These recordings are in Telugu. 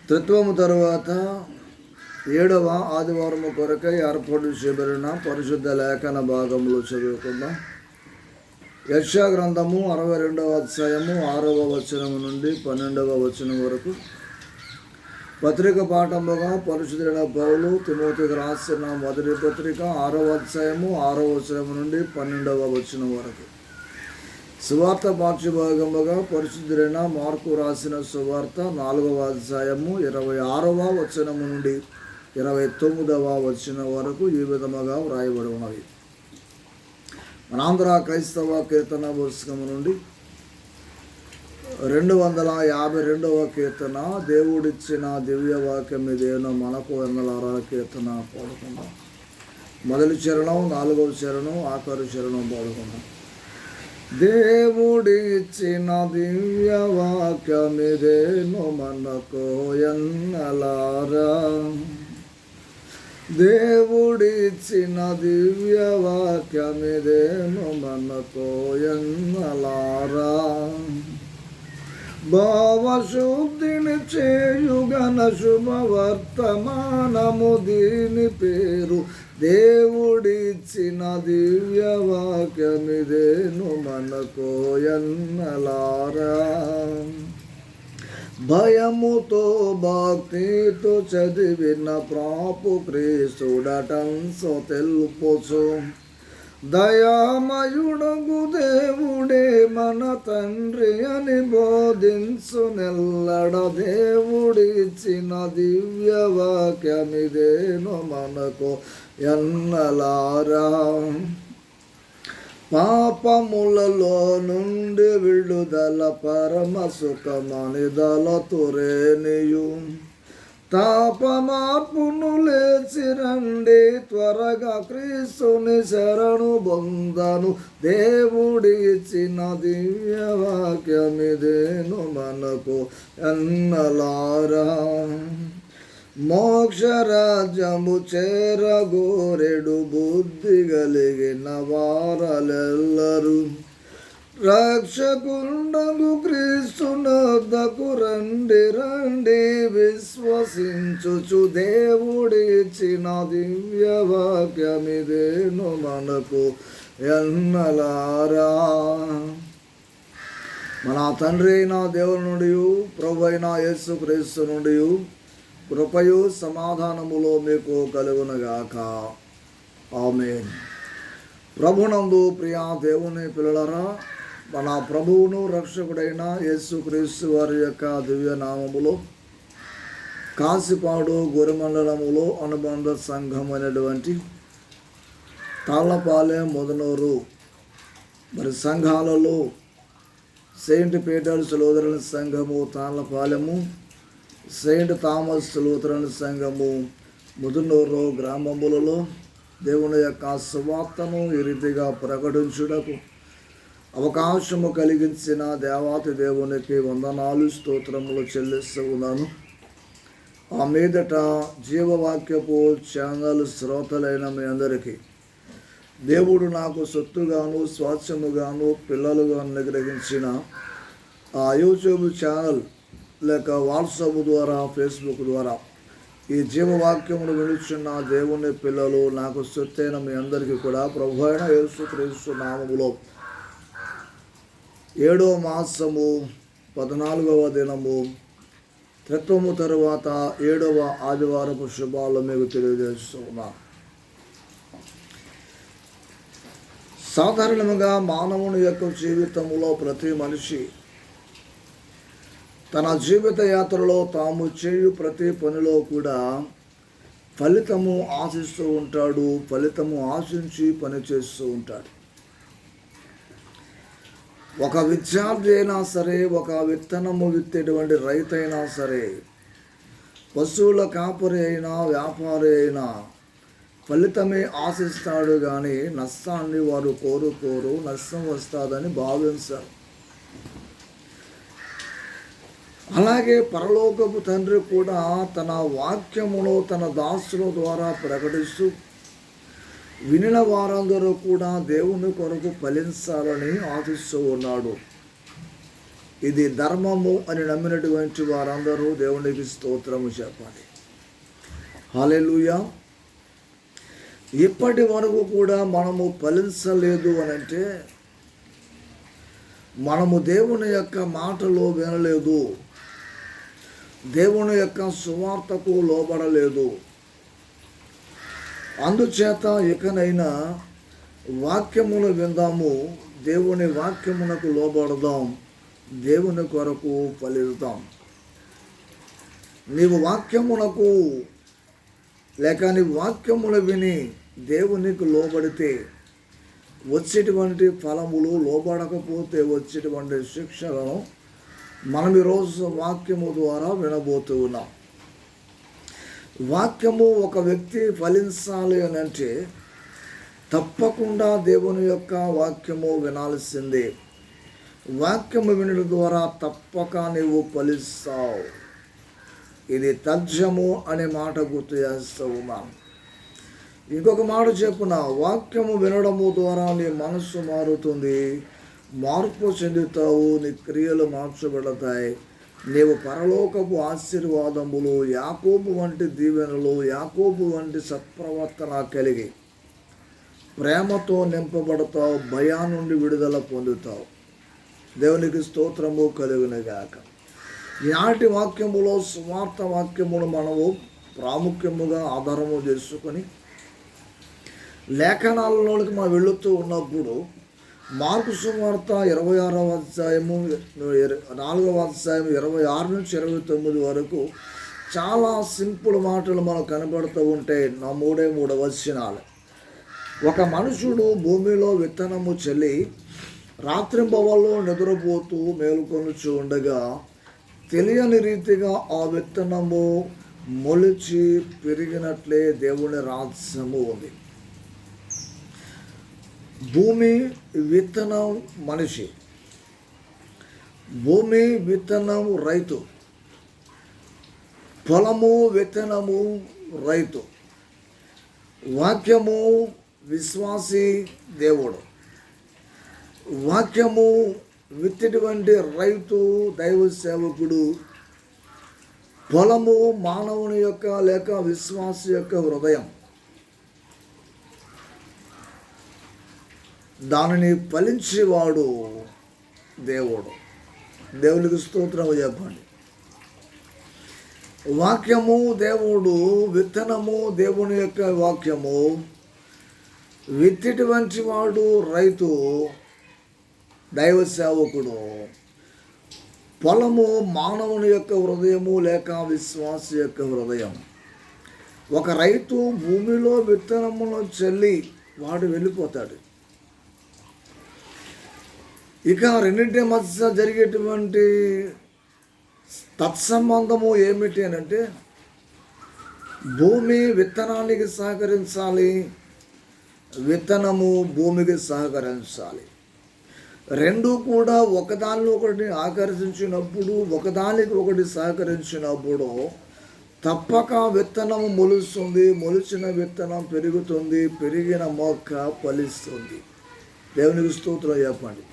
త్రిత్వము తరువాత 7వ ఆదివారము కొరకై ఏర్పాటు చేయబడిన పరిశుద్ధ లేఖన భాగంలో చదువుకుందాం. యెషయా గ్రంథము 62వ అధ్యాయము 6వ వచనము నుండి 12వ వచనం వరకు. పత్రిక పాఠముగా పరిశుద్ధుడైన పౌలు తిమోతికి రాసిన మొదటి పత్రిక 6వ అధ్యాయము 6వ వచనము నుండి 12వ వచనం వరకు. సువార్త పాఠ్యభాగముగా పరిశుద్ధుడైన మార్కు రాసిన సువార్త 4వ అధ్యాయము 26వ వచనము నుండి 29వ వచనం వరకు ఈ విధముగా వ్రాయబడి ఉన్నవి. మనాంధ్ర క్రైస్తవ కీర్తన పుస్తకము నుండి 252వ కీర్తన, దేవుడిచ్చిన దివ్యవాక్యం ఇదేనో మనకు ఎన్నలారా కీర్తన పాడుకుందాం. మొదటి చరణం, 4వ చరణం, ఆఖరి చరణం పాడుకుందాం. దేవుడిచ్చిన దివ్యవాక్యమిదేనో మనకు ఎన్నలారా, దేవుడిచ్చిన దివ్యవాక్యమిదేనో మనకు ఎన్నలారా. భావశుద్ధిని చేయుగన శుభవర్తమానము దీని పేరు, దేవుడిచ్చిన దివ్యవాక్యమిదేను మనకు ఎన్నలారా. భయముతో భక్తితో చదివిన ప్రాపు క్రీస్తుడటంసో తెలుపుచు, దయామయుడగు దేవుడే మన తండ్రి అని బోధించు నెల్లడ, దేవుడిచ్చిన దివ్యవాక్యమిదేను మనకు ఎన్నలారా. పాపములలో నుండి విడుదల పరమ సుఖమనిదలతురేనియు, తాపమార్పును లేచి రండి త్వరగా క్రీస్తుని శరణు బొందను, దేవుడిచ్చిన దివ్యవాక్యమిదేను మనకు ఎన్నలారా. మోక్షరాజ్యము చేరగోరెడు బుద్ధి కలిగిన వారలెల్లరూ, రక్షకుండగు క్రీస్తునొద్దకు రండి రండి విశ్వసించుచు, దేవుడిచ్చిన దివ్యవాక్యమిదేను మనకు ఎన్నలారా. మన తండ్రి అయిన దేవుని నుండి, ప్రభు అయిన యేసు క్రీస్తు నుండి కృపయు సమాధానములో మీకు కలుగునగాక. ఆమేన్. ప్రభునందు ప్రియా దేవుని పిల్లలరా, మన ప్రభువును రక్షకుడైన యేసు క్రీస్తు వారి యొక్క దివ్య నామములో కాశీపాడు గురిమండలములో అనుబంధ సంఘం అనేటువంటి తాళ్లపాలెం, ముదనూరు మరి సంఘాలలో సెయింట్ పీటర్స్ లూథరన్ సంఘము తాళ్లపాలెము, సెయింట్ థామస్ లూథరన్ సంఘము ముదనూరు గ్రామములలో దేవుని యొక్క సువార్తను ఈ రీతిగా ప్రకటించుటకు అవకాశము కలిగించిన దేవాతి దేవునికి వందనాలు, స్తోత్రములు చెల్లిస్తూ ఉన్నాను. ఆ మీదట జీవవాక్యపు ఛానల్ శ్రోతలైన మీ అందరికీ దేవుడు నాకు సొత్తుగాను స్వాస్థ్యముగాను పిల్లలుగా అనుగ్రహించిన ఆ యూట్యూబ్ ఛానల్ లేక వాట్సాప్ ద్వారా, ఫేస్బుక్ ద్వారా ఈ జీవవాక్యమును వినుచున్న దేవుని పిల్లలు నాకు సొత్తైన మీ అందరికీ కూడా ప్రభు అయిన యేసు క్రీస్తు నామములో 7వ మాసము 14వ దినము త్రిత్వము తరువాత 7వ ఆదివారపు శుభాలు మీకు తెలియజేస్తున్నా. సాధారణంగా మానవుని యొక్క జీవితంలో ప్రతి మనిషి తన జీవిత యాత్రలో తాము చేయు ప్రతి పనిలో కూడా ఫలితము ఆశిస్తూ ఉంటాడు, ఫలితము ఆశించి పనిచేస్తూ ఉంటాడు. ఒక విద్యార్థి అయినా సరే, ఒక విత్తనము విత్తేటువంటి రైతు అయినా సరే, పశువుల కాపరి అయినా వ్యాపారి అయినా ఫలితమే ఆశిస్తాడు కానీ నష్టాన్ని వారు కోరుకోరు, నష్టం వస్తుందని భావించారు. అలాగే పరలోకపు తండ్రి కూడా తన వాక్యమును తన దాసుల ద్వారా ప్రకటిస్తూ వినిన వారందరూ కూడా దేవుని కొరకు ఫలించాలని ఆశిస్తూ ఉన్నాడు. ఇది ధర్మము అని నమ్మినటువంటి వారందరూ దేవునికి స్తోత్రము చెప్పాలి. హల్లెలూయా. ఇప్పటి వరకు కూడా మనము ఫలించలేదు అని అంటే మనము దేవుని యొక్క మాటలు వినలేదు, దేవుని యొక్క సువార్తకు లోబడలేదు. అందుచేత ఇకనైనా వాక్యమును విందాము, దేవుని వాక్యమునకు లోబడదాం, దేవుని కొరకు ఫలిద్దాం. నీవు వాక్యమునకు లేక నీ వాక్యములు విని దేవునికి లోబడితే వచ్చేటువంటి ఫలములు, లోబడకపోతే వచ్చేటువంటి శిక్షలను మనం ఈరోజు వాక్యము ద్వారా వినబోతూ ఉన్నాం. వాక్యము ఒక వ్యక్తి ఫలించాలి అని అంటే తప్పకుండా దేవుని యొక్క వాక్యము వినాల్సిందే. వాక్యము వినడం ద్వారా తప్పక నీవు ఫలిస్తావు. ఇది తథ్యము అనే మాట గుర్తు చేస్తూ ఉన్నాను. ఇంకొక మాట చెప్పున, వాక్యము వినడము ద్వారా నీ మనస్సు మారుతుంది, మార్పు చెందుతావు, నీ క్రియలు మార్చబడతాయి. నీవు పరలోకపు ఆశీర్వాదములు, యాకోబు వంటి దీవెనలు, యాకోబు వంటి సత్ప్రవర్తన కలిగి ప్రేమతో నింపబడతావు, భయా నుండి విడుదల పొందుతావు. దేవునికి స్తోత్రము కలుగునుగాక. ఈనాటి వాక్యములో సువార్త వాక్యమును మనము ప్రాముఖ్యముగా ఆధారము చేసుకొని లేఖనాలలోనికి మనం వెళుతూ ఉన్నప్పుడు మార్కు సువార్త 26వ అధ్యాయము 4వ అధ్యాయం 26 నుంచి 29 వరకు చాలా సింపుల్ మాటలు మనకు కనబడుతూ ఉంటాయి. నా 3 వచనాలు. ఒక మనుషుడు భూమిలో విత్తనము చల్లి రాత్రింబవళ్ళు నిద్రపోతూ మేలుకొనుచు ఉండగా తెలియని రీతిగా ఆ విత్తనము మొలిచి పెరిగినట్లే దేవుని రాజ్యము ఉంది. భూమి విత్తనం మనిషి, భూమి విత్తనం రైతు, పొలము విత్తనము రైతు, వాక్యము విశ్వాసి దేవుడు. వాక్యము విత్తేటువంటి రైతు దైవ సేవకుడు, పొలము మానవుని యొక్క లేక విశ్వాసి యొక్క హృదయం. దానిని ఫలించేవాడు దేవుడు. దేవునికి స్తోత్రము చెప్పండి. వాక్యము దేవుడు, విత్తనము దేవుని యొక్క వాక్యము, విత్తేటువంటి వాడు రైతు దైవ సేవకుడు, పొలము మానవుని యొక్క హృదయము లేక విశ్వాసి యొక్క హృదయం. ఒక రైతు భూమిలో విత్తనమును చల్లి వాడు వెళ్ళిపోతాడు. ఇక రెండింటి మధ్య జరిగేటువంటి తత్సంబంధము ఏమిటి అని అంటే భూమి విత్తనానికి సహకరించాలి, విత్తనము భూమికి సహకరించాలి. రెండు కూడా ఒకదాన్ని ఒకటి ఆకర్షించినప్పుడు, ఒకదానికి ఒకటి సహకరించినప్పుడు తప్పక విత్తనము మొలుస్తుంది, మొలిచిన విత్తనం పెరుగుతుంది, పెరిగిన మొక్క ఫలిస్తుంది. దేవునికి స్తోత్రం చెప్పండి.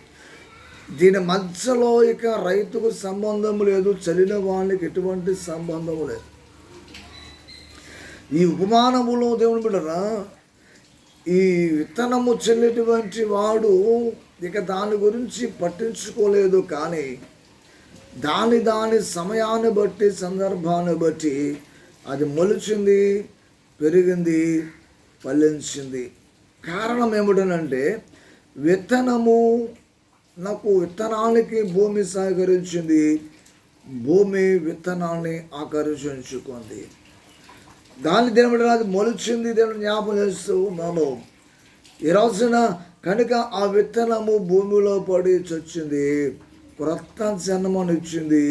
దీని మధ్యలో ఇక రైతుకు సంబంధం లేదు, చలిన వాళ్ళకి ఎటువంటి సంబంధం లేదు. ఈ ఉపమానములో దేవుని బిడ్డరా, ఈ విత్తనము చెల్లేటువంటి వాడు ఇక దాని గురించి పట్టించుకోలేదు. కానీ దాని సమయాన్ని బట్టి, సందర్భాన్ని బట్టి అది మొలిచింది, పెరిగింది, ఫలించింది. కారణం ఏమిటనంటే విత్తనము నాకు విత్తనానికి భూమి సహకరించింది, భూమి విత్తనాన్ని ఆకర్షించుకుంది. దాని దేవుడు అది మొలిచింది. దేవుడు జ్ఞాపకం చేస్తూ ఉన్నాను. ఈ రోజున కనుక ఆ విత్తనము భూమిలో పడి చచ్చింది, క్రొత్త జన్మనిచ్చింది,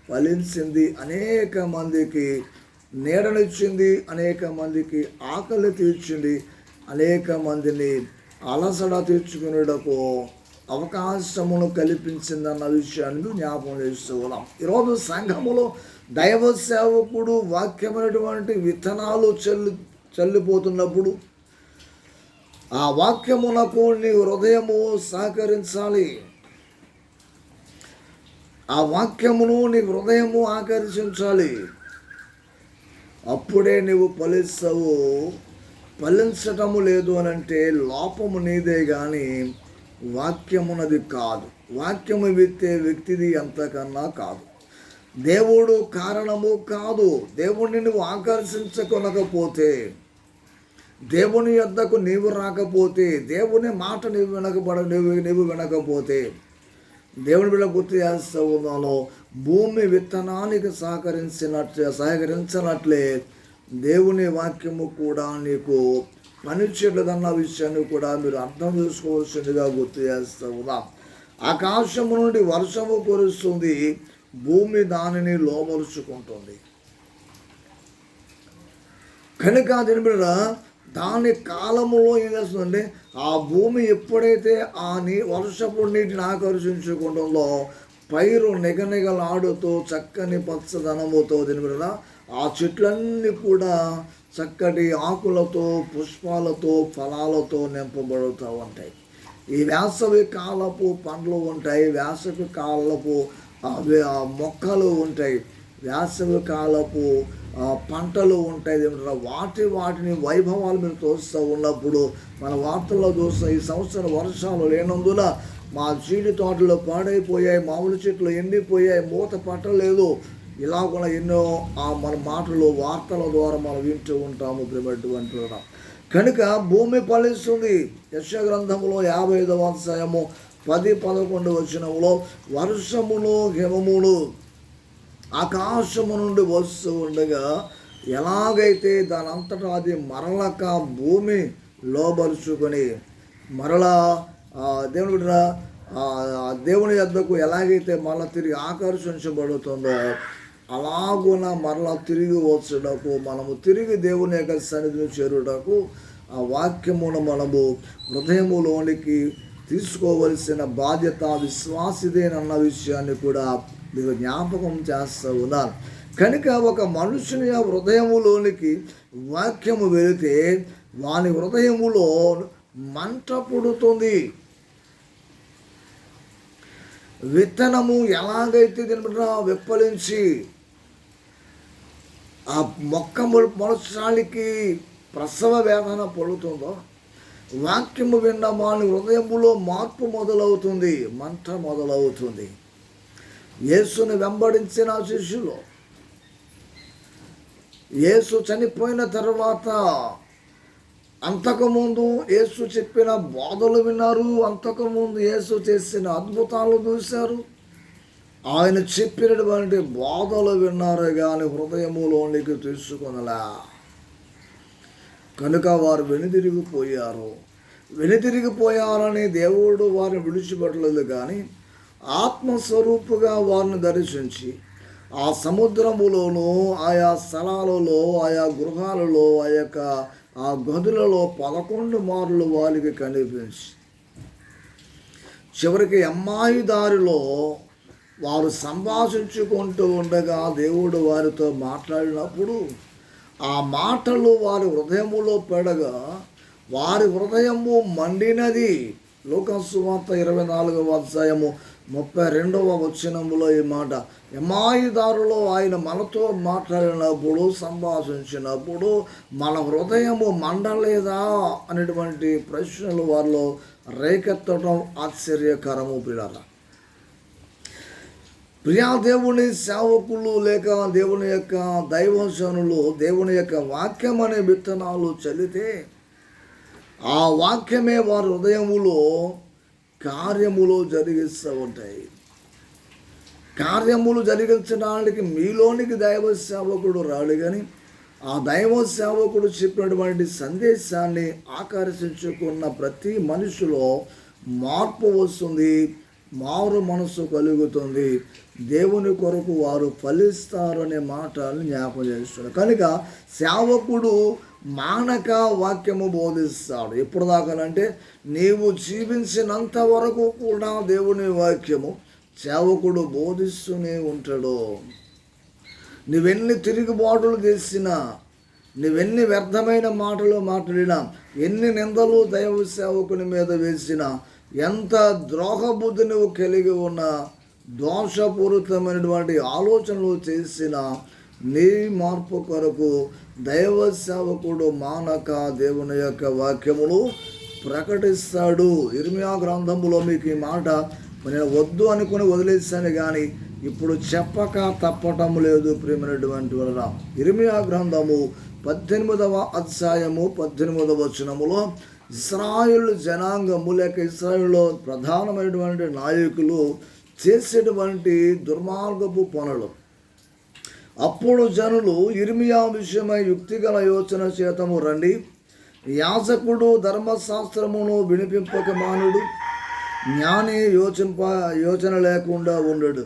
ఫలించింది, అనేక మందికి నీడనిచ్చింది, అనేక మందికి ఆకలి తీర్చింది, అనేక మందిని అలసట తీర్చుకునేటకు అవకాశమును కల్పించిందన్న విషయాన్ని జ్ఞాపకం చేస్తూ ఉన్నాం. ఈరోజు సంఘములో దైవ సేవకుడు వాక్యమైనటువంటి విత్తనాలు చల్లిపోతున్నప్పుడు ఆ వాక్యమునకు నీ హృదయము సహకరించాలి. ఆ వాక్యమును నీ హృదయము ఆకర్షించాలి. అప్పుడే నీవు ఫలిస్తావు. ఫలించటము లేదు అనంటే లోపము నీదే కానీ వాక్యమునది కాదు. వాక్యము విత్తే వ్యక్తిది ఎంతకన్నా కాదు. దేవుడు కారణము కాదు. దేవుణ్ణి నువ్వు ఆకర్షించుకొనకపోతే, దేవుని యొద్దకు నీవు రాకపోతే, దేవుని మాట నీవు వినకపోతే, దేవుని బిడ్డ గుర్తు చేస్తూ ఉన్నాను, భూమి విత్తనానికి సహకరించినట్లే దేవుని వాక్యము కూడా నీకు పనిచేయలేదన్న విషయాన్ని కూడా మీరు అర్థం చేసుకోవాల్సిందిగా గుర్తు చేస్తూ ఉన్నాం. ఆకాశము నుండి వర్షము కురుస్తుంది, భూమి దానిని లోబరుచుకుంటుంది. కనుక దీని దాని కాలములో ఏం చేస్తుందంటే, ఆ భూమి ఎప్పుడైతే ఆ వర్షపు నీటిని ఆకర్షించుకుంటుందో పైరు నిగనిగలాడుతూ చక్కని పచ్చదనముతో దీని ఆ చెట్లన్నీ కూడా చక్కటి ఆకులతో, పుష్పాలతో, ఫలాలతో నింపబడుతూ ఉంటాయి. ఈ వేసవి కాలపు పండ్లు ఉంటాయి, వేసవి కాలపు మొక్కలు ఉంటాయి, వేసవి కాలపు పంటలు ఉంటాయి. వాటిని వైభవాలు మీరు చూస్తూ ఉన్నప్పుడు మన వార్తల్లో చూస్తాం, ఈ సంవత్సరం వర్షాలు లేనందున మా చీడి తోటలు పాడైపోయాయి, మామిడి చెట్లు ఎండిపోయాయి, మూత పట్టలేదు. ఇలా కూడా ఎన్నో మన మాటలు వార్తల ద్వారా మనం వింటూ ఉంటాము ప్రియమైనటువంటి. కనుక భూమి ఫలిస్తుంది. యెషయా గ్రంథములో 55వ అధ్యాయము 10-11 వచనములో వర్షమును హిమమును ఆకాశము నుండి వస్తూ ఉండగా ఎలాగైతే దానంతటా అది మరలక భూమి లోబరుచుకొని మరలా దేవుని యొద్దకు ఎలాగైతే మరలా తిరిగి ఆకర్షించబడుతుందో అలాగున మరలా తిరిగి వచ్చుటకు, మనము తిరిగి దేవుని యొక్క సన్నిధిని చేరుటకు ఆ వాక్యమును మనము హృదయములోనికి తీసుకోవలసిన బాధ్యత విశ్వాసిదేనన్న విషయాన్ని కూడా మీరు జ్ఞాపకం చేస్తూ ఉన్నారు. కనుక ఒక మనుషుని హృదయములోనికి వాక్యము వెళితే వాని హృదయములో మంట పుడుతుంది. విత్తనము ఎలాగైతే దీని విప్పలించి ఆ మొక్క మొలచడానికి ప్రసవ వేదన పడుతుందో, వాక్యము విన్న వాని హృదయములో మార్పు మొదలవుతుంది, మంట మొదలవుతుంది. యేసుని వెంబడించిన శిష్యులు యేసు చనిపోయిన తర్వాత అంతకుముందు యేసు చెప్పిన బోధలు విన్నారు, అంతకుముందు యేసు చేసిన అద్భుతాలు చూశారు, ఆయన చెప్పినటువంటి బోధలు విన్నారు, కానీ హృదయములోనికి తీసుకొనలా. కనుక వారు వెనుతిరిగిపోయారని దేవుడు వారిని విడిచిపెట్టలేదు, కానీ ఆత్మస్వరూపుగా వారిని దర్శించి ఆ సముద్రములోనూ, ఆయా స్థలాలలో, ఆయా గృహాలలో, ఆ గదులలో 11 మార్లు వారికి కనిపించి చివరికి అమ్మాయి దారిలో వారు సంభాషించుకుంటూ ఉండగా దేవుడు వారితో మాట్లాడినప్పుడు ఆ మాటలు వారి హృదయములో పడగా వారి హృదయము మండినది. లూకాసు సువార్త 24వ అధ్యాయము 32వ వచనములో ఈ మాట, ఎమ్మాయి దారిలో ఆయన మనతో మాట్లాడినప్పుడు, సంభాషించినప్పుడు మన హృదయము మండలేదా అనేటువంటి ప్రశ్నలు వారిలో రేకెత్తడం ఆశ్చర్యకరము. ప్రియా దేవుని సేవకులు లేక దేవుని యొక్క దైవజనులు దేవుని యొక్క వాక్యం అనే విత్తనాలు చల్లితే ఆ వాక్యమే వారి హృదయములో కార్యములు జరిగిస్తూ ఉంటాయి. కార్యములు జరిగించడానికి మీలోనికి దైవ సేవకుడు రాడు, కానీ ఆ దైవ సేవకుడు చెప్పినటువంటి సందేశాన్ని ఆకర్షించుకున్న ప్రతి మనిషిలో మార్పు వస్తుంది, మారు మనసు కలుగుతుంది, దేవుని కొరకు వారు ఫలిస్తారు అనే మాటలను జ్ఞాపకం చేస్తున్నారు. కనుక సేవకుడు మానక వాక్యము బోధిస్తాడు. ఎప్పుడు దాకానంటే నీవు జీవించినంత వరకు కూడా దేవుని వాక్యము సేవకుడు బోధిస్తూనే ఉంటాడు. నువ్వెన్ని తిరుగుబాటులు చేసినా, నువ్వెన్ని వ్యర్థమైన మాటలు మాట్లాడినా, ఎన్ని నిందలు దైవ సేవకుని మీద వేసినా, ఎంత ద్రోహబుద్ధి నువ్వు కలిగి ఉన్నా దోషపూరితమైనటువంటి ఆలోచనలు చేసిన నీ మార్పు కొరకు దైవ సేవకుడు మానక దేవుని యొక్క వాక్యములు ప్రకటిస్తాడు. ఇర్మియా గ్రంథములో మీకు ఈ మాట నేను వద్దు అనుకుని వదిలేసాను కానీ ఇప్పుడు చెప్పక తప్పటం లేదు ప్రియమైనటువంటి వలన. ఇర్మియా గ్రంథము 18వ అధ్యాయము 18వ వచనములో ఇశ్రాయేలు జనాంగము లేక ఇశ్రాయేలులో ప్రధానమైనటువంటి నాయకులు చేసేటువంటి దుర్మార్గపు పనులు. అప్పుడు జనులు ఇర్మియా విషయమై యుక్తిగల యోచన చేతము రండి, యాజకుడు ధర్మశాస్త్రమును వినిపింపక మానుడు, జ్ఞాని యోచన లేకుండా ఉండడు,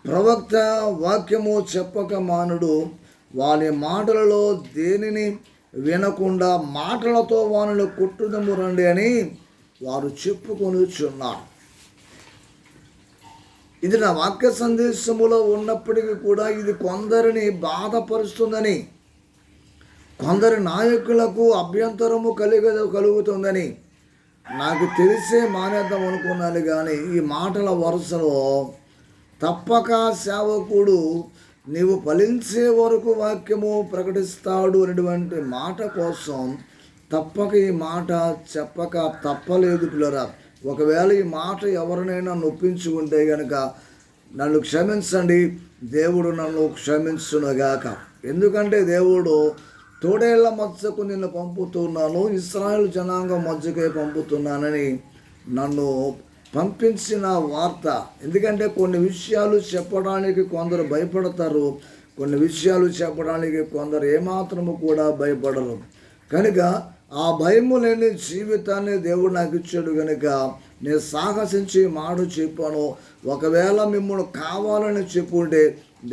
ప్రవక్త వాక్యము చెప్పక మానుడు, వాని మాటలలో దేనిని వినకుండా మాటలతో వానిని కొట్టుదము రండి అని వారు చెప్పుకొనిచున్నారు. ఇది నా వాక్య సందేశములో ఉన్నప్పటికీ కూడా ఇది కొందరిని బాధపరుస్తుందని, కొందరి నాయకులకు అభ్యంతరము కలుగుతుందని నాకు తెలిసే మానేద్దాం అనుకున్నాను. కానీ ఈ మాటల వరుసలో తప్పక సేవకుడు నీవు ఫలించే వరకు వాక్యము ప్రకటిస్తాడు అనేటువంటి మాట కోసం తప్పక ఈ మాట చెప్పక తప్పలేదు పిల్లరా. ఒకవేళ ఈ మాట ఎవరినైనా నొప్పించి ఉంటే కనుక నన్ను క్షమించండి, దేవుడు నన్ను క్షమించునుగాక. ఎందుకంటే దేవుడు తోడేళ్ల మధ్యకు నిన్ను పంపుతున్నాను, ఇశ్రాయేలు జనాంగం మధ్యకే పంపుతున్నానని నన్ను పంపించిన వార్త. ఎందుకంటే కొన్ని విషయాలు చెప్పడానికి కొందరు భయపడతారు, కొన్ని విషయాలు చెప్పడానికి కొందరు ఏమాత్రము కూడా భయపడరు. కనుక ఆ భయము లేని జీవితాన్ని దేవుడు నాకు ఇచ్చాడు కనుక నేను సాహసించి మాట చెప్పాను. ఒకవేళ మిమ్మల్ని కావాలని చెప్పుంటే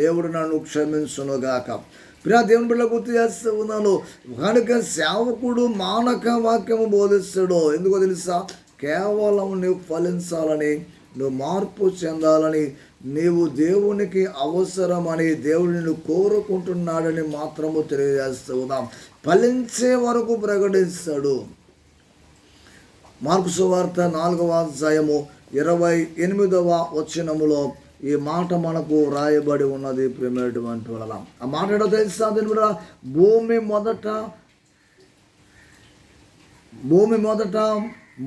దేవుడు నన్ను క్షమించునుగాక. దేవుని బిడ్డ గుర్తు చేస్తూ ఉన్నాను. కనుక సేవకుడు మానక వాక్యము బోధిస్తాడు. ఎందుకో తెలుసా? కేవలం నువ్వు ఫలించాలని, నువ్వు మార్పు చెందాలని, నీవు దేవునికి అవసరమని దేవుడు నిన్ను కోరుకుంటున్నాడని మాత్రము తెలియజేస్తూ ఉన్నాం. ఫలించే వరకు ప్రకటిస్తాడు. మార్కు సువార్త 4వ అధ్యాయము 28వ వచనములో ఈ మాట మనకు రాయబడి ఉన్నది. ప్రేమైనటువంటి వల్ల ఆ మాట ఏంటో తెలుసా? భూమి మొదట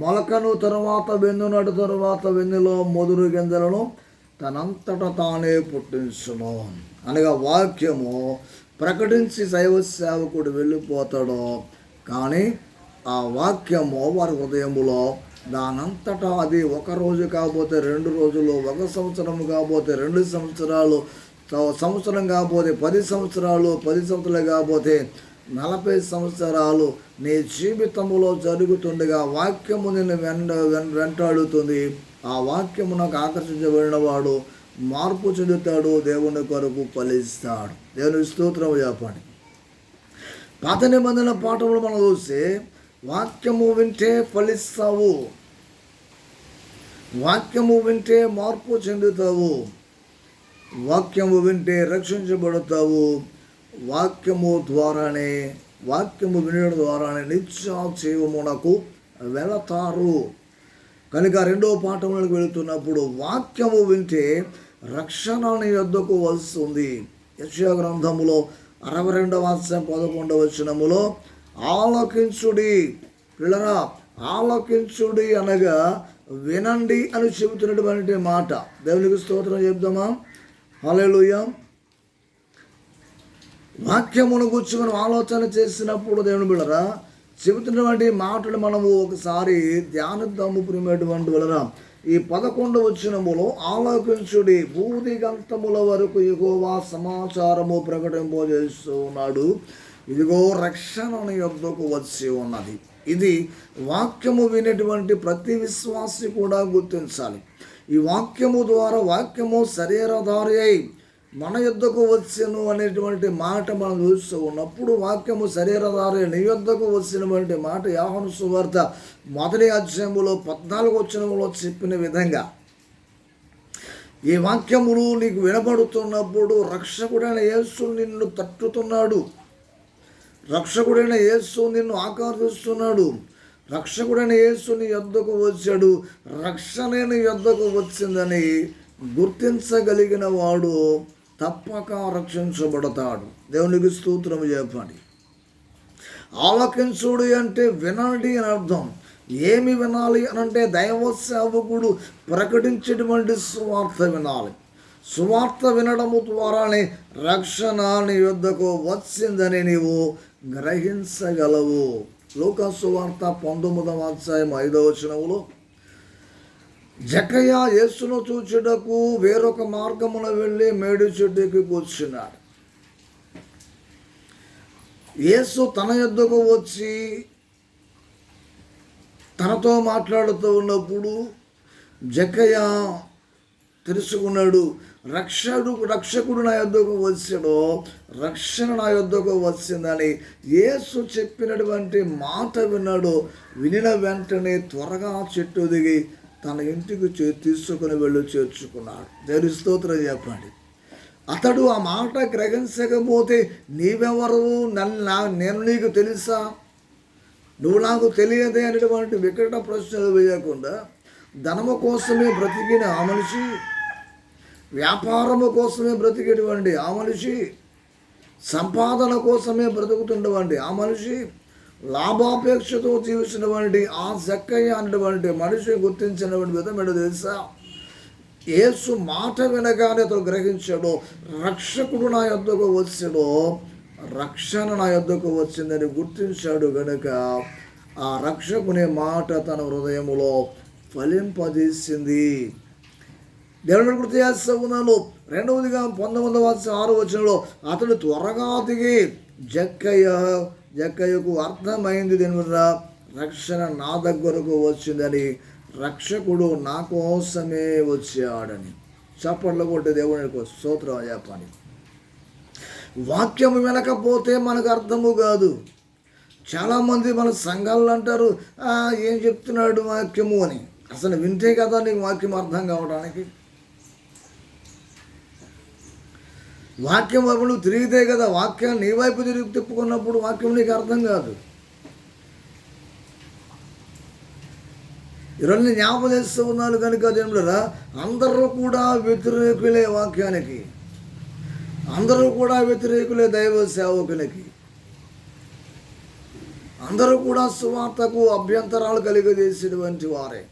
మొలకను తరువాత వెన్నునటు తరువాత వెన్నులో మొదురు గింజలను తనంతట తానే పుట్టించును. అనగా వాక్యము ప్రకటించి దైవ సేవకుడు వెళ్ళిపోతాడు, కానీ ఆ వాక్యము వారి హృదయములో దానంతటా అది ఒక రోజు కాకపోతే 2 రోజులు, 1 సంవత్సరం కాకపోతే 2 సంవత్సరాలు, సంవత్సరం కాకపోతే 10 సంవత్సరాలు, 10 సంవత్సరాలు కాకపోతే 40 సంవత్సరాలు నీ జీవితంలో జరుగుతుండగా వాక్యము నిన్ను వెంటాడుతుంది. ఆ వాక్యము నాకు ఆకర్షించబడిన వాడు మార్పు చెందుతాడు, దేవుని కొరకు ఫలిస్తాడు. దేవుని స్తోత్రం చెప్పండి. పాత నిబంధన పాఠంలో మనం చూస్తే వాక్యము వింటే ఫలిస్తావు, వాక్యము వింటే మార్పు చెందుతావు, వాక్యము వింటే రక్షించబడతావు, వాక్యము వినడం ద్వారానే నిత్య జీవమునకు వెళతారు. కనుక 2వ పాఠంలోకి వెళుతున్నప్పుడు వాక్యము వింటే రక్షణ నీ యొద్దకు వస్తుంది. యెషయా గ్రంథములో 62వ అధ్యాయం 11వ వచనములో ఆలకించుడి పిల్లరా, ఆలకించుడి అనగా వినండి అని చెబుతున్నటువంటి మాట. దేవునికి స్తోత్రం చెప్దామా? హల్లెలూయా. వాక్యమును గురించి మనం ఆలోచన చేసినప్పుడు దేవుని బిడ్డరా చెబుతున్నటువంటి మాటలు మనము ఒకసారి ధ్యానిద్దాము. ప్రియమైనటువంటి వలన ఈ 11వ వచనములో ఆలోకించుడి, భూదిగంతముల వరకు యెహోవా సమాచారము ప్రకటింపజేస్తూ ఉన్నాడు, ఇదిగో రక్షణ నీ యొద్దకు వచ్చి ఉన్నది. ఇది వాక్యము వినేటువంటి ప్రతి విశ్వాసి కూడా గుర్తించాలి. ఈ వాక్యము ద్వారా వాక్యము శరీరధారి అయి మన యొద్దకు వచ్చెను అనేటువంటి మాట మనం చూస్తూ ఉన్నప్పుడు వాక్యము శరీరధారి నీ యొద్దకు వచ్చినటువంటి మాట యోహాను సువార్త 1వ అధ్యాయములో 14వ వచనములో చెప్పిన విధంగా ఈ వాక్యములు నీకు వినబడుతున్నప్పుడు రక్షకుడైన యేసు నిన్ను తట్టుతున్నాడు, రక్షకుడైన యేసు నిన్ను ఆకర్షిస్తున్నాడు, రక్షకుడైన యేసు నీ యొద్దకు వచ్చాడు, రక్షణ నీ యొద్దకు వచ్చిందని గుర్తించగలిగిన వాడు తప్పక రక్షించబడతాడు. దేవునికి స్తోత్రం చెప్పండి. ఆలకించుడు అంటే వినండి అని అర్థం. ఏమి వినాలి అని అంటే దైవ సేవకుడు ప్రకటించేటువంటి సువార్త వినాలి. సువార్త వినడము ద్వారానే రక్షణ నీ యొద్దకు వచ్చిందని నీవు గ్రహించగలవు. లూకా సువార్త 19:5 జక్కయ్య యేసును చూచుటకు వేరొక మార్గమున వెళ్ళి మేడి చెట్టుకి కూర్చున్నాడు. యేసు తన యొద్దకు వచ్చి తనతో మాట్లాడుతూ ఉన్నప్పుడు జక్కయ్య తెలుసుకున్నాడు, రక్షకుడు నా యొద్దకు వచ్చాడో, రక్షణ నా యొద్దకు వచ్చిందని. యేసు చెప్పినటువంటి మాట విన్నాడు. వినిన వెంటనే త్వరగా చెట్టు దిగి తన ఇంటికి తీసుకుని వెళ్ళి చేర్చుకున్నాడు. దేవుని స్తోత్రం చెప్పండి. అతడు ఆ మాట గ్రహించకపోతే నీవెవరు, నేను నీకు తెలుసా, నువ్వు నాకు తెలియదే అనేటువంటి వికట ప్రశ్నలు వేయకుండా ధనము కోసమే బ్రతికిన ఆ మనిషి, వ్యాపారము కోసమే బ్రతికేటువంటి ఆ మనిషి, సంపాదన కోసమే బ్రతుకుతున్నటువంటి ఆ మనిషి, లాభాపేక్షతో జీవించినటువంటి ఆ జక్కయ్య అనేటువంటి మనిషి గుర్తించినటువంటి విధం ఏంటో తెలుసా? యేసు మాట వినగానే అతను గ్రహించాడు, రక్షకుడు నా యొద్దకు వచ్చాడో, రక్షణ నా యొద్దకు వచ్చిందని గుర్తించాడు గనుక ఆ రక్షకుని మాట తన హృదయములో ఫలింపజేసింది. దేవుని గుర్తు చేస్తూ ఉన్నాను. రెండవదిగా 19:6 అతడు త్వరగా దిగి జక్కయ్యకు అర్థమైంది దీనివల్ల రక్షణ నా దగ్గరకు వచ్చిందని, రక్షకుడు నా కోసమే వచ్చాడని. చప్పట్లు కొట్టి దేవునికి స్తోత్రం చెప్పండి. వాక్యం వినకపోతే మనకు అర్థము కాదు. చాలామంది మన సంఘాలు అంటారు, ఏం చెప్తున్నాడు వాక్యము అని. అసలు వింటే కదా నీకు వాక్యం అర్థం కావడానికి. వాక్యం వైపు నువ్వు తిరిగితే కదా, వాక్యాన్ని నీ వైపు తిప్పుకున్నప్పుడు వాక్యం నీకు అర్థం కాదు. ఈరోజు జ్ఞాపకం చేస్తూ ఉన్నాను కనుక దేవుడా, అందరూ కూడా వ్యతిరేకులే వాక్యానికి, అందరూ కూడా వ్యతిరేకులే దైవ సేవకునికి, అందరూ కూడా సువార్తకు అభ్యంతరాలు కలిగజేసేటువంటి వారే,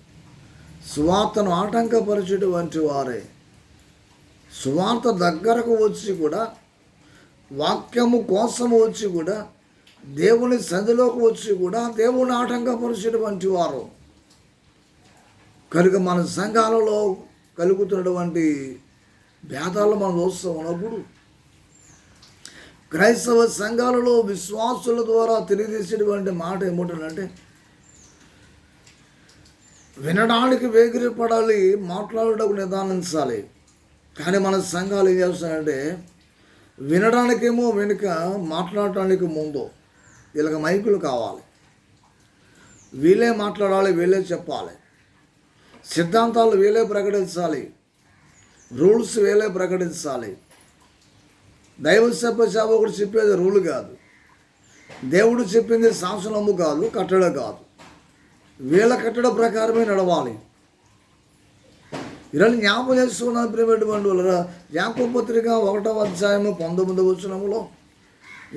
సువార్తను ఆటంకపరిచేటువంటి వారే. సువార్త దగ్గరకు వచ్చి కూడా, వాక్యము కోసము వచ్చి కూడా, దేవుని సన్నిధిలోకి వచ్చి కూడా దేవుని ఆటంకపరిచేటువంటి వారు. కనుక మన సంఘాలలో కలుగుతున్నటువంటి భేదాలు మనం చూస్తూ ఉన్నప్పుడు, క్రైస్తవ సంఘాలలో విశ్వాసుల ద్వారా తెలియజేసేటువంటి మాట ఏమిటంటే, వినడానికి వేగిరపడాలి, మాట్లాడటకు నిదానించాలి. కానీ మన సంఘాలు ఏం చేస్తాయంటే, వినడానికేమో వెనుక, మాట్లాడటానికి ముందు వీళ్ళకి మైకులు కావాలి, వీళ్ళే మాట్లాడాలి, వీళ్ళే చెప్పాలి, సిద్ధాంతాలు వీళ్ళే ప్రకటించాలి, రూల్స్ వీళ్ళే ప్రకటించాలి. దైవ సేవకుడు చెప్పేది రూల్ కాదు, దేవుడు చెప్పింది శాసనము కాదు, కట్టడ కాదు. వీళ్ళ కట్టడ ప్రకారమే నడవాలి. ఈరోజు జ్ఞాపకం చేసుకున్నాను ప్రియమైనటువంటి వాళ్ళరా, యాకోబు పత్రిక 1:19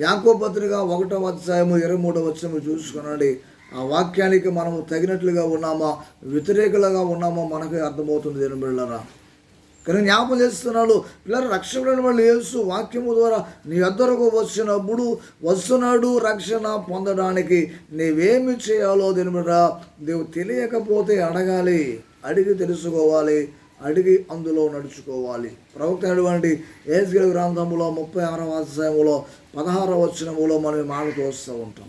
యాకోబు పత్రిక 1:23 చూసుకునండి. ఆ వాక్యానికి మనము తగినట్లుగా ఉన్నామా, వ్యతిరేకులుగా ఉన్నామా మనకే అర్థమవుతుంది దేని బిళ్ళరా. కానీ జ్ఞాపకం చేస్తున్నాడు, పిల్లలు రక్షకుడైన వాళ్ళు యేసు వాక్యము ద్వారా నీ వద్దకు వస్తున్నాడు. రక్షణ పొందడానికి నీవేమి చేయాలో దేని బిళ్ళరా, నీవు తెలియకపోతే అడగాలి, అడిగి తెలుసుకోవాలి, అడిగి అందులో నడుచుకోవాలి. ప్రవక్త అయినటువంటి యేహెజ్కేలు గ్రంథములో 36:16 మనం మాటకు వస్తూ ఉంటాం.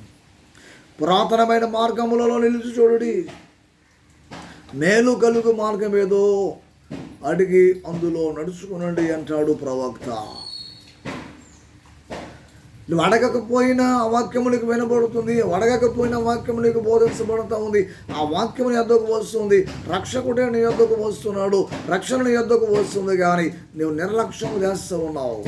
పురాతనమైన మార్గములలో నిలిచి చూడుడి, మేలు కలుగు మార్గం ఏదో అడిగి అందులో నడుచుకునండి అంటాడు ప్రవక్త. నువ్వు అడగకపోయినా ఆ వాక్యము నీకు వినబడుతుంది, అడగకపోయినా వాక్యము నీకు బోధించబడుతూ ఉంది. ఆ వాక్యము నీ యొద్దకు వస్తుంది, రక్షకుడే నీ యొద్దకు వస్తున్నాడు, రక్షణ నీ యొద్దకు వస్తుంది. కానీ నువ్వు నిర్లక్ష్యం చేస్తూ ఉన్నావు.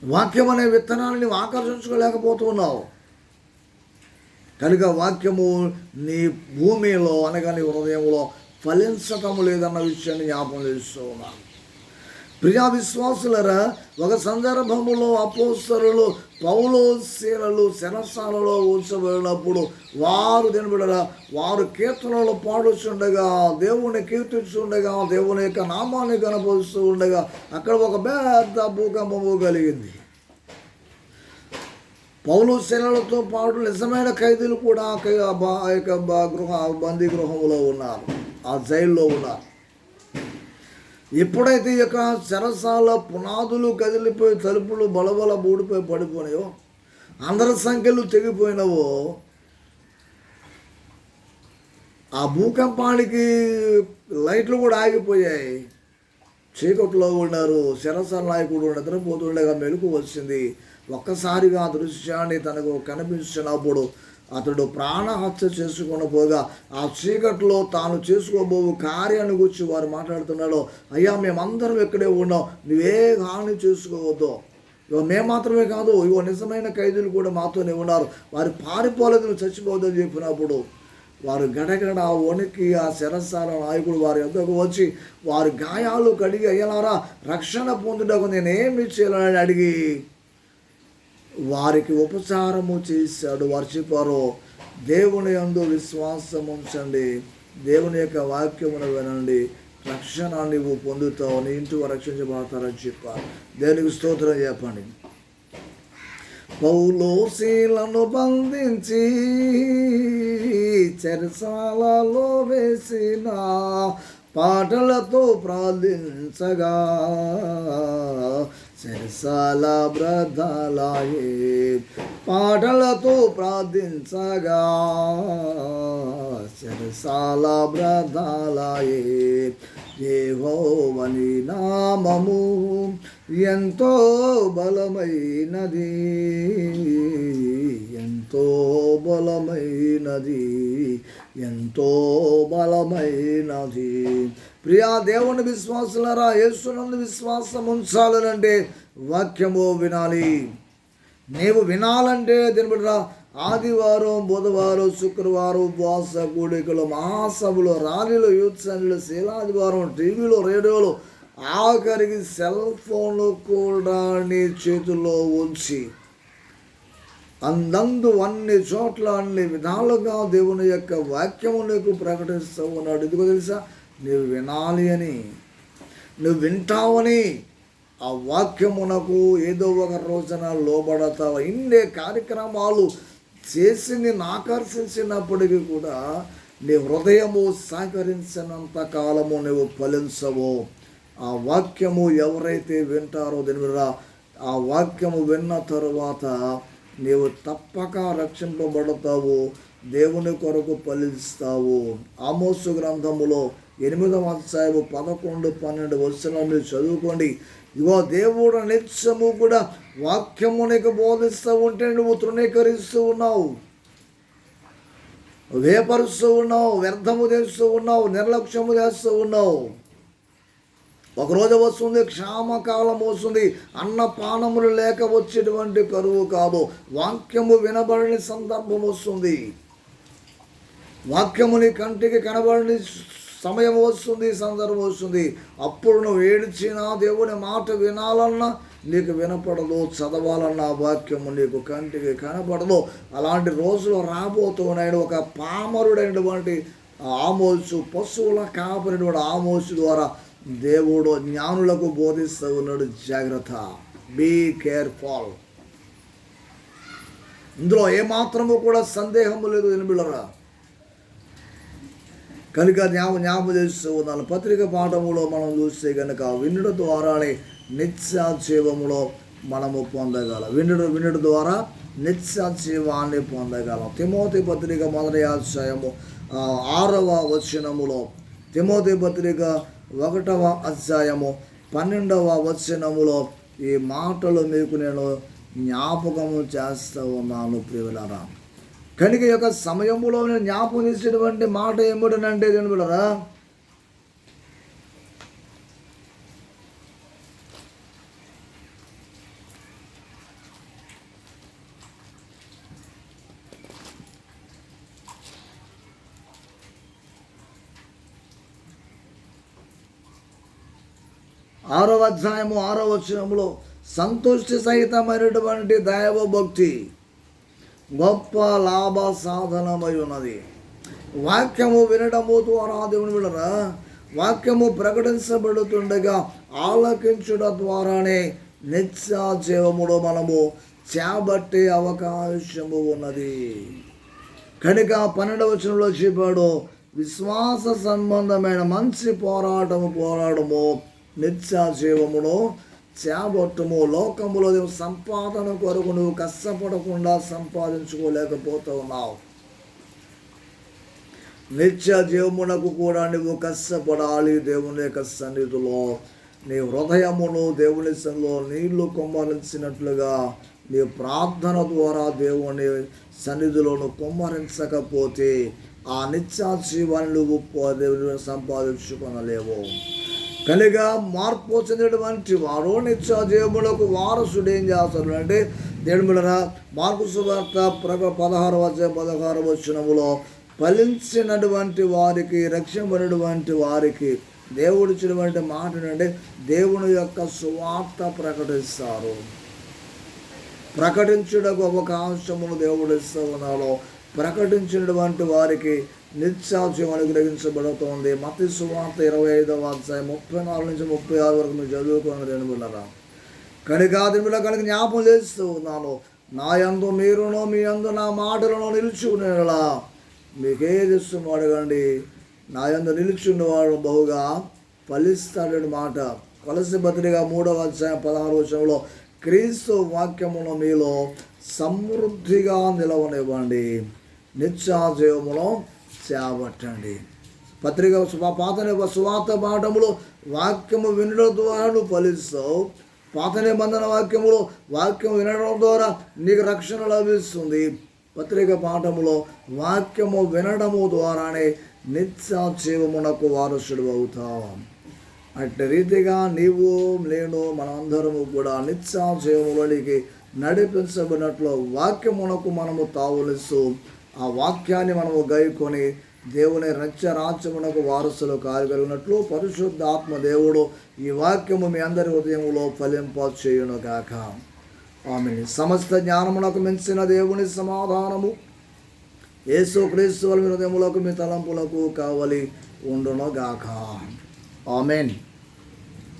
వాక్యం అనే విత్తనాన్ని నువ్వు ఆకర్షించుకోలేకపోతున్నావు. కనుక వాక్యము నీ భూమిలో అనగా నీ హృదయంలో ఫలించటం లేదన్న విషయాన్ని జ్ఞాపకం చేస్తూ ఉన్నాను. ప్రియా విశ్వాసులరా, ఒక సందర్భములో అపోస్తలులు పౌలు శీలలు చెరసాలలో ఉంచబడినప్పుడు వారు కీర్తనలు పాడుచుండగా, దేవుని కీర్తిస్తుండగా, దేవుని యొక్క నామాన్ని కనపరుస్తూ ఉండగా అక్కడ ఒక పెద్ద భూకంపము కలిగింది. పౌలు శీలలతో పాటు నిజమైన ఖైదీలు కూడా ఆ యొక్క బందీ గృహంలో ఉన్నారు, ఆ జైల్లో ఉన్నారు. ఎప్పుడైతే ఈ యొక్క చెరసాల పునాదులు కదిలిపోయి తలుపులు బలబల బూడిపోయి పడిపోయినాయో, అందరి సంఖ్యలు తెగిపోయినావో, ఆ భూకంపానికి లైట్లు కూడా ఆగిపోయాయి. చీకట్లో ఉన్నారు. చెరసాల నాయకుడు నిద్రపోతుండగా మెలకు వచ్చింది. ఒక్కసారిగా ఆ దృశ్యాన్ని తనకు కనిపించినప్పుడు అతడు ప్రాణహత్య చేసుకుని పోగా ఆ చీకట్లో తాను చేసుకోబోవు కార్యాన్ని గురించి వారు మాట్లాడుతున్నాడు. అయ్యా, మేమందరం ఇక్కడే ఉన్నాం, నువ్వే హాని చేసుకోవద్దు. మేము మాత్రమే కాదు, నిజమైన ఖైదీలు కూడా మాతోనే ఉన్నారు, వారు పారిపోలేదు, నువ్వు చచ్చిపోవద్దని చెప్పినప్పుడు వారు గడగడ వణికి ఆ చెరసాల నాయకుడు వారి యొద్దకు వచ్చి వారి గాయాలు కడిగి, అయ్యలారా, రక్షణ పొందుటకు నేనేమి చేయాలని అడిగి వారికి ఉపచారము చేశాడు. వారు చెప్పారు, దేవుని యందు విశ్వాసం ఉంచండి, దేవుని యొక్క వాక్యమును వినండి, రక్షణ నువ్వు పొందుతావు, నీ ఇంటి రక్షించబడతారని చెప్పారు. దేవునికి స్తోత్రం చెప్పండి. పౌలు శీలను బంధించి చెరసాలలో వేసిన పాటలతో ప్రార్థించగా చెరసాల బ్రదలాయే. పాటలతో ప్రార్థించగా చెరసాల బ్రదలాయే. యెహోవాని నామము ఎంతో బలమైనది, ఎంతో బలమైనది, ఎంతో బలమైనది. ప్రియా దేవుని విశ్వాసులారా, యేసునందు విశ్వాసం ఉంచాలంటే వాక్యము వినాలి. నీవు వినాలంటే దీని బిడ్డ ఆదివారం, బుధవారం, శుక్రవారం ఉపవాస కూడికలు, మహాసభలు, ర్యాలీలు, యూత్ సంఘాలు, శీలాదివారం, టీవీలో, రేడియోలో, ఆఖరికి సెల్ ఫోన్లు కూడా నీ చేతుల్లో ఉంచి అందందు అన్ని చోట్ల అన్ని విధాలుగా దేవుని యొక్క వాక్యము నీకు ప్రకటిస్తూ ఉన్నాడు. ఎందుకో తెలుసా? నువ్వు వినాలి అని, నువ్వు వింటావని, ఆ వాక్యమునకు ఏదో ఒక రోజున లోబడతావు. ఇన్నే కార్యక్రమాలు చేసి నిన్ను ఆకర్షించినప్పటికీ కూడా నీ హృదయము సహకరించినంత కాలము నువ్వు ఫలించవు. ఆ వాక్యము ఎవరైతే వింటారో దీని మీద ఆ వాక్యము విన్న తరువాత నీవు తప్పక రక్షింపబడతావు, దేవుని కొరకు ఫలిస్తావు. ఆమోసు గ్రంథములో 8వ అధ్యాయము 11, 12 వచనాలు చదువుకోండి. ఇగో, దేవుడు నిత్యము కూడా వాక్యము నీకు బోధిస్తూ ఉంటే నువ్వు తృణీకరిస్తూ ఉన్నావు, వేపరుస్తూ ఉన్నావు, వ్యర్థము చేస్తూ ఉన్నావు, నిర్లక్ష్యము చేస్తూ ఉన్నావు. ఒకరోజు వస్తుంది, క్షామకాలం వస్తుంది, అన్నపానములు లేక వచ్చేటువంటి కరువు కాదు, వాక్యము వినబడని సందర్భం వస్తుంది, వాక్యము నీ కంటికి కనబడని సమయం వస్తుంది, సందర్భం వస్తుంది. అప్పుడు నువ్వు ఏడ్చినా, దేవుని మాట వినాలన్నా నీకు వినపడదు, చదవాలన్న వాక్యము నీకు కంటికి కనపడదు. అలాంటి రోజులు రాబోతున్నాయి. ఒక పామరుడైనటువంటి ఆమోసు, పశువుల కాపరినటువంటి ఆమోసు ద్వారా దేవుడు జ్ఞానులకు బోధిస్తూ ఉన్నాడు. జాగ్రత్త, బీ కేర్ఫుల్. ఇందులో ఏమాత్రము కూడా సందేహము లేదు. వినబిళ్ళరా, కనుక జ్ఞాపకం చేస్తూ ఉన్నాను. పత్రిక పాఠములో మనం చూస్తే కనుక వినుడు ద్వారానే నిత్యజీవములో మనము పొందగలం. వినుడు ద్వారా నిత్యజీవాన్ని పొందగలం. తిమోతి పత్రిక 1వ అధ్యాయము 6వ వచనములో, తిమోతి పత్రిక 1వ అధ్యాయము 12వ వచనములో ఈ మాటలు మీకు నేను జ్ఞాపకము చేస్తూ ఉన్నాను. ప్రియులారా, కనుక యొక్క సమయంలో నేను జ్ఞాపకం చేసేటువంటి మాట ఏమిటనంటే వినబడరా, 6వ అధ్యాయము 6వ వచనములో సంతుష్టి సహితమైనటువంటి దైవ భక్తి గొప్ప లాభ సాధనమై ఉన్నది. వాక్యము వినడము ద్వారా దేవుని వినరా, వాక్యము ప్రకటించబడుతుండగా ఆలకించుట ద్వారానే నిత్య జీవములో మనము చేపట్టే అవకాశము ఉన్నది. కనుక 12వ వచనంలో చెప్పాడు, విశ్వాస సంబంధమైన మంచి పోరాడము నిత్య జీవమును చేపట్టము. లోకములో సంపాదన కొరకు నువ్వు కష్టపడకుండా సంపాదించుకోలేకపోతూ ఉన్నావు. నిత్య జీవమునకు కూడా నువ్వు కష్టపడాలి. దేవుని యొక్క సన్నిధిలో నీ హృదయమును దేవుని సన్నిధిలో నీళ్లు కుమ్మరించినట్లుగా నీ ప్రార్థన ద్వారా దేవుని సన్నిధిలోను కుమ్మరించకపోతే ఆ నిత్య జీవాన్ని నువ్వు దేవుని సంపాదించుకొనలేవు. కనుక మార్పు చెందినటువంటి వారు నిత్య జీవములకు వారసుడు ఏం చేస్తాడు అంటే, దేవుని బిడ్డలారా, మార్కు సువార్త 16వ వచనములో ఫలించినటువంటి వారికి, రక్షింపబడినటువంటి వారికి దేవుడు ఇచ్చినటువంటి మాట అంటే దేవుని యొక్క సువార్త ప్రకటిస్తారు. ప్రకటించుటకు అవకాశమును దేవుడు ఇస్తూ ఉన్నాడు. ప్రకటించినటువంటి వారికి నిత్య జీవం అనుగ్రహించబడుతోంది. మత్తయి సువార్త 25వ అధ్యాయం 34 నుంచి 36 వరకు మీరు చదువుకున్న దేవుళ్ళరా. కనుక కనుక జ్ఞాపకం చేస్తూ ఉన్నాను, నా యందు మీరును మీ యందు నా మాటలను నిలుచుకునేలా మీకేది ఇష్టమో అడగండి, నా యందు నిలుచున్నవాడు బహుగా ఫలిస్తాడని మాట. కొలస్సీ పత్రిక 3వ అధ్యాయం 16వ వచనంలో క్రీస్తు వాక్యమును మీలో సమృద్ధిగా నిలవనివ్వండి, నిత్య జీవమును చేపట్టండి. పత్రిక పాత సువార్త పాఠములో వాక్యము వినడం ద్వారా నువ్వు ఫలిస్తావు. పాత నిబంధన వాక్యములో వాక్యం వినడం ద్వారా నీకు రక్షణ లభిస్తుంది. పత్రిక పాఠములో వాక్యము వినడము ద్వారానే నిత్య జీవమునకు వారసుడు అవుతావు. అట్టి రీతిగా నీవు నేను మనందరము కూడా నిత్య జీవములోనికి నడిపించబడినట్లు వాక్యమునకు మనము తావులిస్తూ ఆ వాక్యాన్ని మనము గైకొని దేవుని రాజ్యమునకు వారసులు కాగలిగినట్లు పరిశుద్ధ ఆత్మ దేవుడు ఈ వాక్యము మీ అందరి హృదయములో ఫలింప చేయును గాక. ఆమేన్. సమస్త జ్ఞానమునకు మించిన దేవుని సమాధానము యేసుక్రీస్తు హృదయములకు మీ తలంపులకు కావలి ఉండును గాక. ఆమేన్.